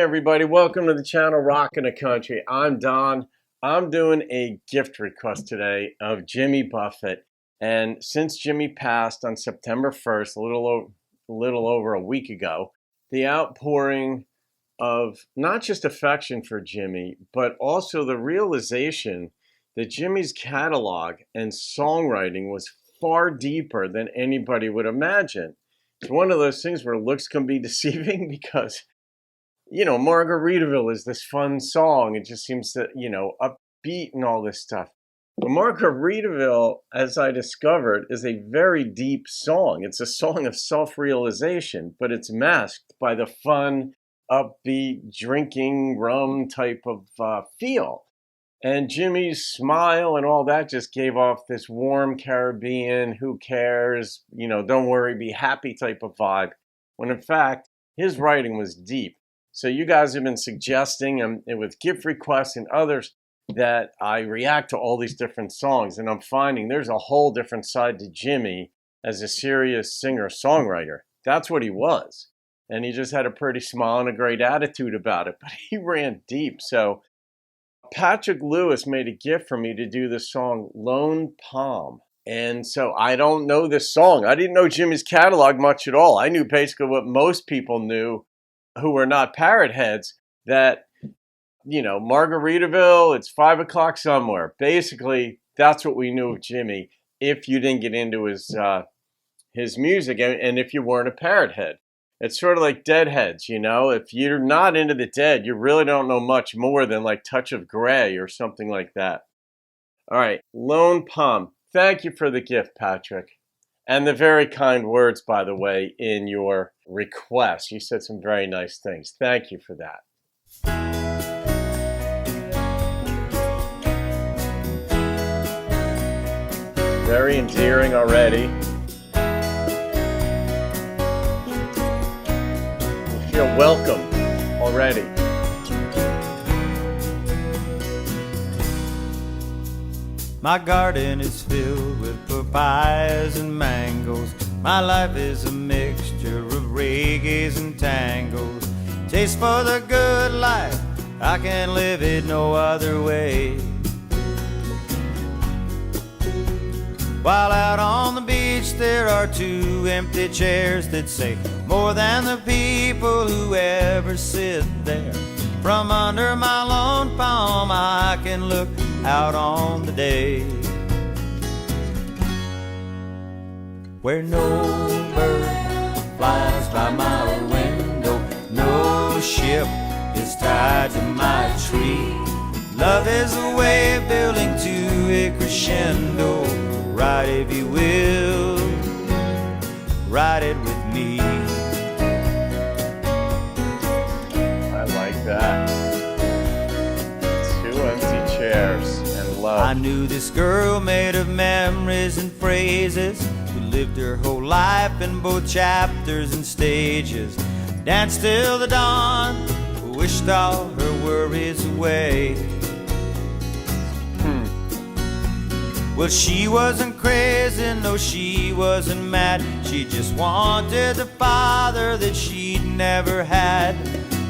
Hey everybody, welcome to the channel Rockin' the Country. I'm Don. I'm doing a gift request today of Jimmy Buffett. And since Jimmy passed on September 1st, a little over a week ago, the outpouring of not just affection for Jimmy, but also the realization that Jimmy's catalog and songwriting was far deeper than anybody would imagine. It's one of those things where looks can be deceiving because Margaritaville is this fun song. It just seems to, upbeat and all this stuff. But Margaritaville, as I discovered, is a very deep song. It's a song of self-realization, but it's masked by the fun, upbeat, drinking rum type of feel. And Jimmy's smile and all that just gave off this warm Caribbean, who cares, don't worry, be happy type of vibe. When in fact, his writing was deep. So you guys have been suggesting, and with gift requests and others, that I react to all these different songs. And I'm finding there's a whole different side to Jimmy as a serious singer-songwriter. That's what he was. And he just had a pretty smile and a great attitude about it. But he ran deep. So Pattrick Lewis made a gift for me to do the song Lone Palm. And so I don't know this song. I didn't know Jimmy's catalog much at all. I knew basically what most people knew who were not parrot heads, that, Margaritaville, it's 5 o'clock somewhere. Basically, that's what we knew of Jimmy if you didn't get into his music and if you weren't a parrot head. It's sort of like Deadheads, If you're not into the Dead, you really don't know much more than like Touch of Grey or something like that. All right, Lone Palm. Thank you for the gift, Pattrick. And the very kind words, by the way, in your request. You said some very nice things. Thank you for that. Very endearing already. You feel welcome already. My garden is filled with papayas and mangoes. My life is a mixture of reggaes and tangos. Taste for the good life, I can't live it no other way. While out on the beach there are 2 empty chairs that say more than the people who ever sit there. From under my lone palm I can look out on the day where no bird flies by my window, no ship is tied to my tree. Love is a way of building to a crescendo. Ride if you will, ride it with me. I like that. 2 empty chairs and love. I knew this girl made of memories and phrases, who lived her whole life in both chapters and stages. Danced till the dawn, wished all her worries away. Well, she wasn't crazy, no, she wasn't mad. She just wanted the father that she'd never had.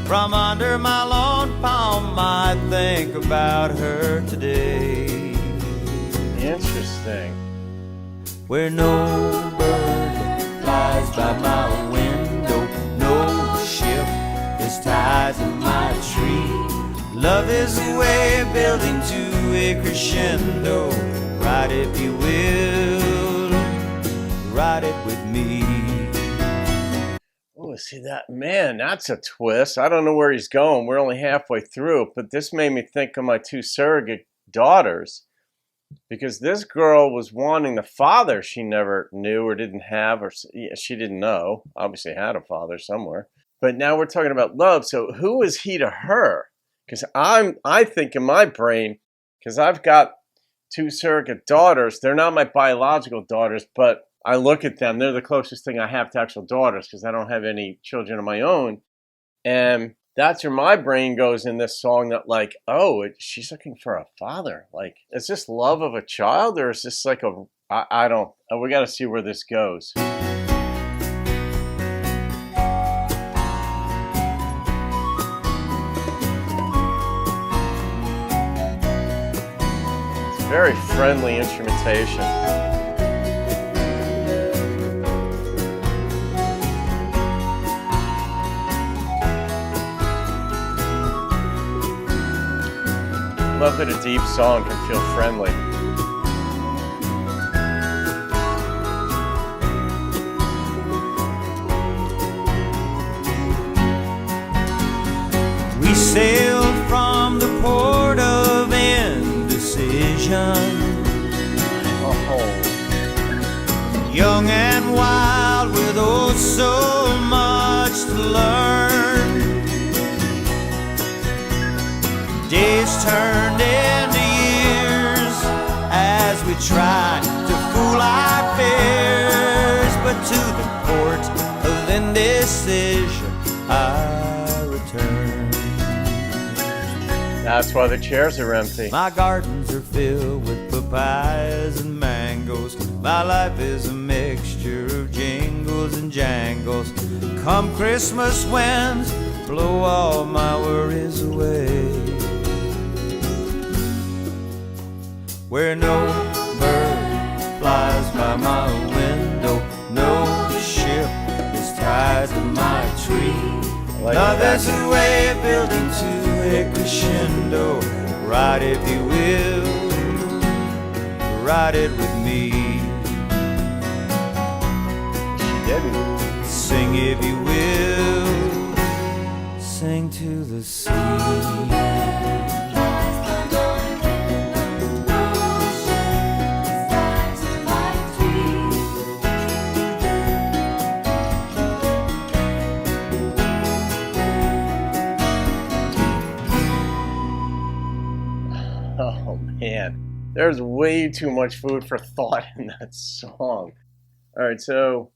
From under my lone palm, I think about her today. Interesting. Where no bird flies by my window, no ship is tied to my tree. Love is a way of building to a crescendo. Ride if you will, ride it with me. Oh, see that? Man, that's a twist. I don't know where he's going. We're only halfway through, but this made me think of my 2 surrogate daughters, because this girl was wanting the father she never knew or didn't have, or she didn't know. Obviously had a father somewhere. But now we're talking about love. So who is he to her? Because I think in my brain, because I've got 2 surrogate daughters. They're not my biological daughters, but I look at them. They're the closest thing I have to actual daughters because I don't have any children of my own. And that's where my brain goes in this song, that like, oh, she's looking for a father. Like, is this love of a child, or is this like I don't, we got to see where this goes. Very friendly instrumentation. Love that a deep song can feel friendly. We sailed from the port of indecision, young and wild with oh so much to learn. Days turned into years as we tried to fool our fears, but to the port of indecision I returned. That's why the chairs are empty. My gardens are filled with papayas and mangoes. My life is a mixture of jingles and jangles. Come Christmas winds, blow all my worries away. Where no bird flies by my window, no ship is tied to my tree. Now there's a way of building to a crescendo. Ride if you will, ride it with me. Sing if you will, sing to the sea. Oh man, there's way too much food for thought in that song. All right, so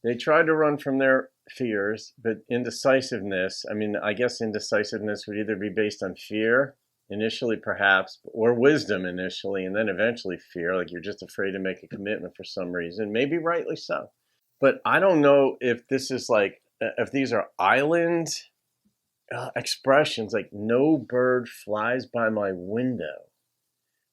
they tried to run from their fears, but indecisiveness, I mean, I guess indecisiveness would either be based on fear, initially perhaps, or wisdom initially, and then eventually fear, like you're just afraid to make a commitment for some reason, maybe rightly so. But I don't know if this is like, if these are island expressions, like no bird flies by my window.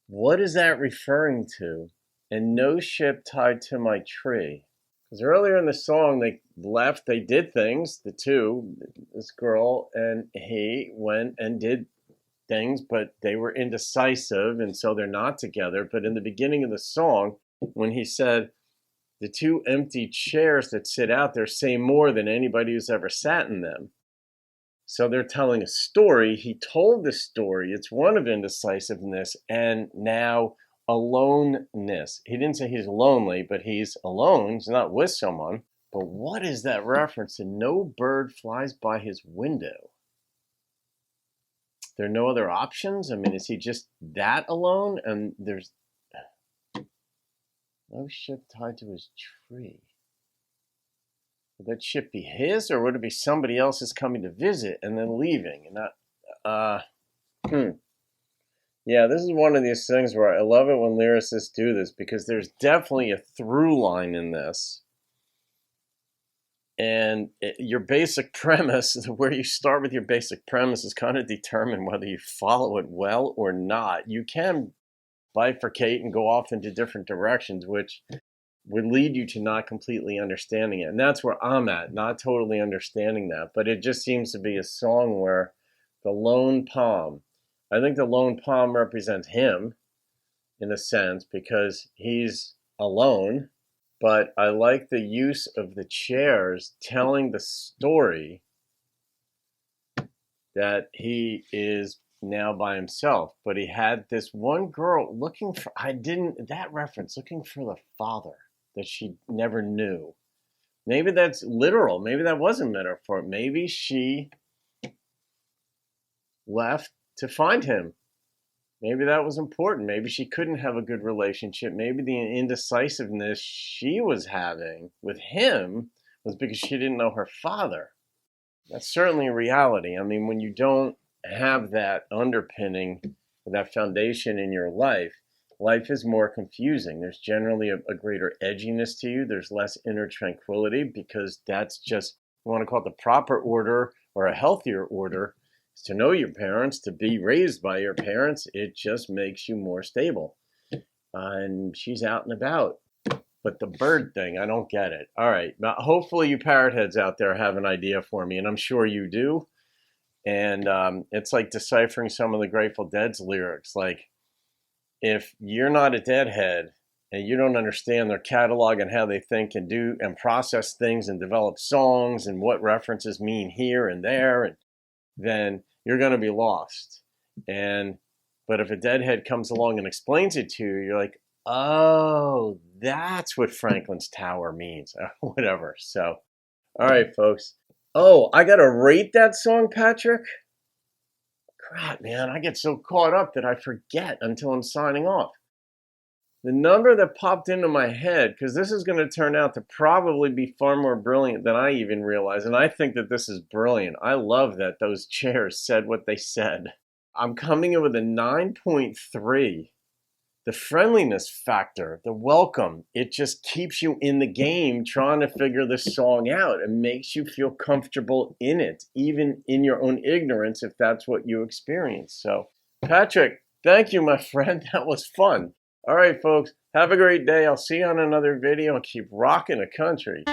What is that referring to? And no ship tied to my tree. Because earlier in the song, they left, they did things, the two, this girl and he went and did things, but they were indecisive, and so they're not together. But in the beginning of the song, when he said, the two empty chairs that sit out there say more than anybody who's ever sat in them. So they're telling a story. He told the story. It's one of indecisiveness and now aloneness. He didn't say he's lonely, but he's alone. He's not with someone. But what is that reference to no bird flies by his window? There are no other options? I mean, is he just that alone? And there's no ship tied to his tree. Would that ship be his, or would it be somebody else's coming to visit and then leaving? And not, Yeah, this is one of these things where I love it when lyricists do this, because there's definitely a through line in this. And your basic premise, where you start with your basic premise, is kind of determine whether you follow it well or not. You can bifurcate and go off into different directions, which would lead you to not completely understanding it. And that's where I'm at, not totally understanding that. But it just seems to be a song where the lone palm, I think the lone palm represents him in a sense, because he's alone. But I like the use of the chairs telling the story that he is now by himself. But he had this one girl looking for, that reference, looking for the father that she never knew. Maybe that's literal. Maybe that wasn't metaphor. Maybe she left to find him. Maybe that was important. Maybe she couldn't have a good relationship. Maybe the indecisiveness she was having with him was because she didn't know her father. That's certainly a reality. I mean, when you don't have that underpinning, that foundation in your life, life is more confusing. There's generally a greater edginess to you. There's less inner tranquility, because that's just, you want to call it the proper order or a healthier order, is to know your parents, to be raised by your parents. It just makes you more stable. and she's out and about. But the bird thing, I don't get it. All right, now hopefully you parrot heads out there have an idea for me, and I'm sure you do. And it's like deciphering some of the Grateful Dead's lyrics. Like, if you're not a Deadhead and you don't understand their catalog and how they think and do and process things and develop songs and what references mean here and there, and then you're going to be lost. But if a Deadhead comes along and explains it to you, you're like, oh, that's what Franklin's Tower means, whatever. So, all right, folks. Oh, I got to rate that song, Pattrick? Crap, man, I get so caught up that I forget until I'm signing off. The number that popped into my head, because this is going to turn out to probably be far more brilliant than I even realized, and I think that this is brilliant. I love that those chairs said what they said. I'm coming in with a 9.3. The friendliness factor, the welcome, it just keeps you in the game trying to figure this song out and makes you feel comfortable in it, even in your own ignorance, if that's what you experience. So, Pattrick, thank you, my friend. That was fun. All right, folks, have a great day. I'll see you on another video and keep rocking the country.